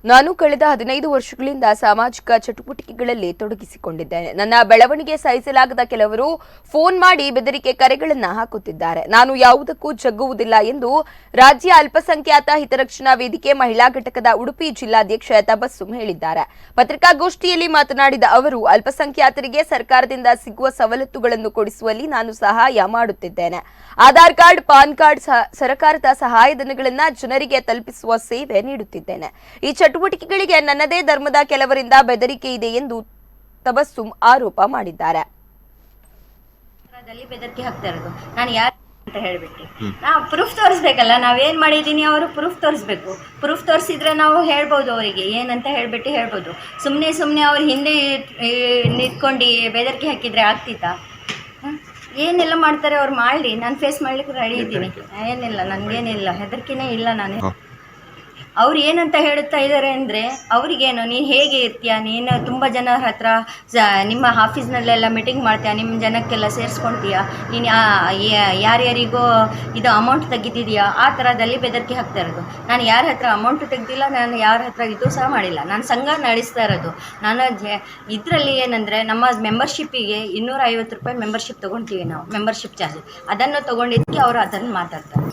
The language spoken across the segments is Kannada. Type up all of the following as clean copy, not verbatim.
ನಾನು ಕಳೆದ 15 ವರ್ಷಗಳಿಂದ ಸಾಮಾಜಿಕ ಚಟುವಟಿಕೆಗಳಲ್ಲಿ ತೊಡಗಿಸಿಕೊಂಡಿದ್ದೇನೆ. ನನ್ನ ಬೆಳವಣಿಗೆ ಸಹಿಸಲಾಗದ ಕೆಲವರು ಫೋನ್ ಮಾಡಿ ಬೆದರಿಕೆ ಕರೆಗಳನ್ನು ಹಾಕುತ್ತಿದ್ದಾರೆ. ನಾನು ಯಾವುದಕ್ಕೂ ಜಗ್ಗುವುದಿಲ್ಲ ಎಂದು ರಾಜ್ಯ ಅಲ್ಪಸಂಖ್ಯಾತ ಹಿತರಕ್ಷಣಾ ವೇದಿಕೆ ಮಹಿಳಾ ಘಟಕದ ಉಡುಪಿ ಜಿಲ್ಲಾಧ್ಯಕ್ಷ ತಬಸ್ಸುಮ್ ಹೇಳಿದ್ದಾರೆ. ಪತ್ರಿಕಾಗೋಷ್ಠಿಯಲ್ಲಿ ಮಾತನಾಡಿದ ಅವರು, ಅಲ್ಪಸಂಖ್ಯಾತರಿಗೆ ಸರ್ಕಾರದಿಂದ ಸಿಗುವ ಸವಲತ್ತುಗಳನ್ನು ಕೊಡಿಸುವಲ್ಲಿ ನಾನು ಸಹಾಯ ಮಾಡುತ್ತಿದ್ದೇನೆ. ಆಧಾರ್ ಕಾರ್ಡ್, ಪಾನ್ ಕಾರ್ಡ್, ಸರ್ಕಾರದ ಸಹಾಯಧನಗಳನ್ನು ಜನರಿಗೆ ತಲುಪಿಸುವ ಸೇವೆ ನೀಡುತ್ತಿದ್ದೇನೆ. ಈ ಚಟುವಟಿಕೆಗಳಿಗೆ ನನ್ನದೇ ಧರ್ಮದ ಕೆಲವರಿಂದ ಬೆದರಿಕೆ ಇದೆ ಎಂದು ತಬಸ್ಸುಮ್ ಆರೋಪ ಮಾಡಿದ್ದಾರೆ. ಬೆದರಿಕೆ ಹಾಕ್ತಾ ಇರೋದು ನಾನು ಯಾರು ಅಂತ ಹೇಳ್ಬಿಟ್ಟು ನಾವು ಪ್ರೂಫ್ ತೋರಿಸ್ಬೇಕಲ್ಲ. ನಾವೇನ್ ಮಾಡಿದೀನಿ ಅವರು ಪ್ರೂಫ್ ತೋರಿಸ್ಬೇಕು. ಪ್ರೂಫ್ ತೋರಿಸಿದ್ರೆ ನಾವು ಹೇಳ್ಬೋದು, ಅವರಿಗೆ ಏನಂತ ಹೇಳ್ಬೋದು. ಸುಮ್ಮನೆ ಅವ್ರ ಹಿಂದೆ ನಿಂತ್ಕೊಂಡು ಬೆದರಿಕೆ ಹಾಕಿದ್ರೆ ಆಗ್ತಿತ್ತಾ? ಏನೆಲ್ಲ ಮಾಡ್ತಾರೆ ಅವ್ರು ಮಾಡಲಿ, ನಾನು ಫೇಸ್ ಮಾಡ್ಲಿಕ್ಕೆ ರೆಡಿ ಇದ್ದೀನಿ. ಏನಿಲ್ಲ, ನನಗೇನಿಲ್ಲ, ಹೆದರಿಕೆನೇ ಇಲ್ಲ. ನಾನು ಅವ್ರು ಏನಂತ ಹೇಳುತ್ತಾ ಇದ್ದಾರೆ ಅಂದರೆ, ಅವ್ರಿಗೇನು ನೀನು ಹೇಗೆ ಇರ್ತೀಯ, ನೀನು ತುಂಬ ಜನರ ಹತ್ರ ನಿಮ್ಮ ಆಫೀಸ್ನಲ್ಲೆಲ್ಲ ಮೀಟಿಂಗ್ ಮಾಡ್ತೀಯ, ನಿಮ್ಮ ಜನಕ್ಕೆಲ್ಲ ಸೇರಿಸ್ಕೊಳ್ತೀಯ, ನೀನು ಯಾರ್ಯಾರಿಗೋ ಇದು ಅಮೌಂಟ್ ತೆಗಿತಿದೆಯಾ, ಆ ಥರದಲ್ಲಿ ಬೆದರಿಕೆ ಹಾಕ್ತಾ ಇರೋದು. ನಾನು ಯಾರ ಹತ್ರ ಅಮೌಂಟು ತೆಗ್ದಿಲ್ಲ, ನಾನು ಯಾರ ಹತ್ರ ಇದು ಸಹ ಮಾಡಿಲ್ಲ. ನಾನು ಸಂಘ ನಡೆಸ್ತಾ ಇರೋದು. ನಾನು ಇದರಲ್ಲಿ ಏನಂದರೆ, ನಮ್ಮ ಮೆಂಬರ್ಶಿಪ್ಪಿಗೆ 250 ರೂಪಾಯಿ ಮೆಂಬರ್ಶಿಪ್ ತೊಗೊಳ್ತೀವಿ ನಾವು, ಮೆಂಬರ್ಶಿಪ್ ಚಾರ್ಜ್. ಅದನ್ನು ತೊಗೊಂಡಿದ್ದಕ್ಕೆ ಅವರು ಅದನ್ನು ಮಾತಾಡ್ತಾರೆ.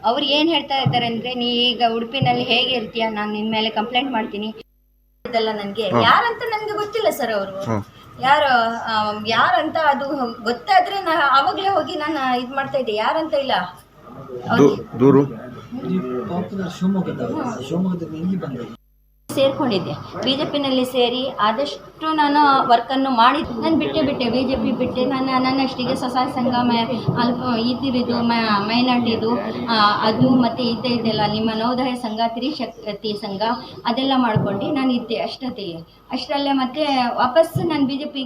ಅವ್ರು ಏನು ಹೇಳ್ತಾ ಇದ್ದಾರೆ ಅಂದರೆ, ನೀ ಈಗ ಉಡುಪಿನಲ್ಲಿ ಹೇಗೆ ಇರ್ತೀಯ, ನಾನು ನಿನ್ನ ಮೇಲೆ ಕಂಪ್ಲೇಂಟ್ ಮಾಡ್ತೀನಿ ಇದೆಲ್ಲ. ನನಗೆ ಯಾರಂತ ನನಗೆ ಗೊತ್ತಿಲ್ಲ ಸರ್. ಅವರು ಯಾರಂತ ಅದು ಗೊತ್ತಾದ್ರೆ ನಾನು ಆವಾಗಲೇ ಹೋಗಿ ನಾನು ಇದು ಮಾಡ್ತಾ ಇದ್ದೆ. ಯಾರಂತ ಇಲ್ಲ. ಸೇರ್ಕೊಂಡಿದ್ದೆ ಬಿಜೆಪಿನಲ್ಲಿ ಸೇರಿ ಆದಷ್ಟು ನಾನು ವರ್ಕನ್ನು ಮಾಡಿ ನಾನು ಬಿಟ್ಟೆ ಬಿಜೆಪಿ ಬಿಟ್ಟೆ. ನನ್ನಷ್ಟಿಗೆ ಸ್ವಸಹಾಯ ಸಂಘ ಇದ್ದಿದ್ದು ಮೈನಾರ್ಟಿದು ಅದು ಮತ್ತು ಇದೆಲ್ಲ ನಿಮ್ಮ ನವೋದಯ ಸಂಘ, ತ್ರಿಶಕ್ತಿ ಸಂಘ ಅದೆಲ್ಲ ಮಾಡ್ಕೊಂಡು ನಾನು ಇದ್ದೆ ಅಷ್ಟೊತ್ತಿಗೆ. ಅಷ್ಟರಲ್ಲೇ ಮತ್ತೆ ವಾಪಸ್ ನಾನು ಬಿಜೆಪಿ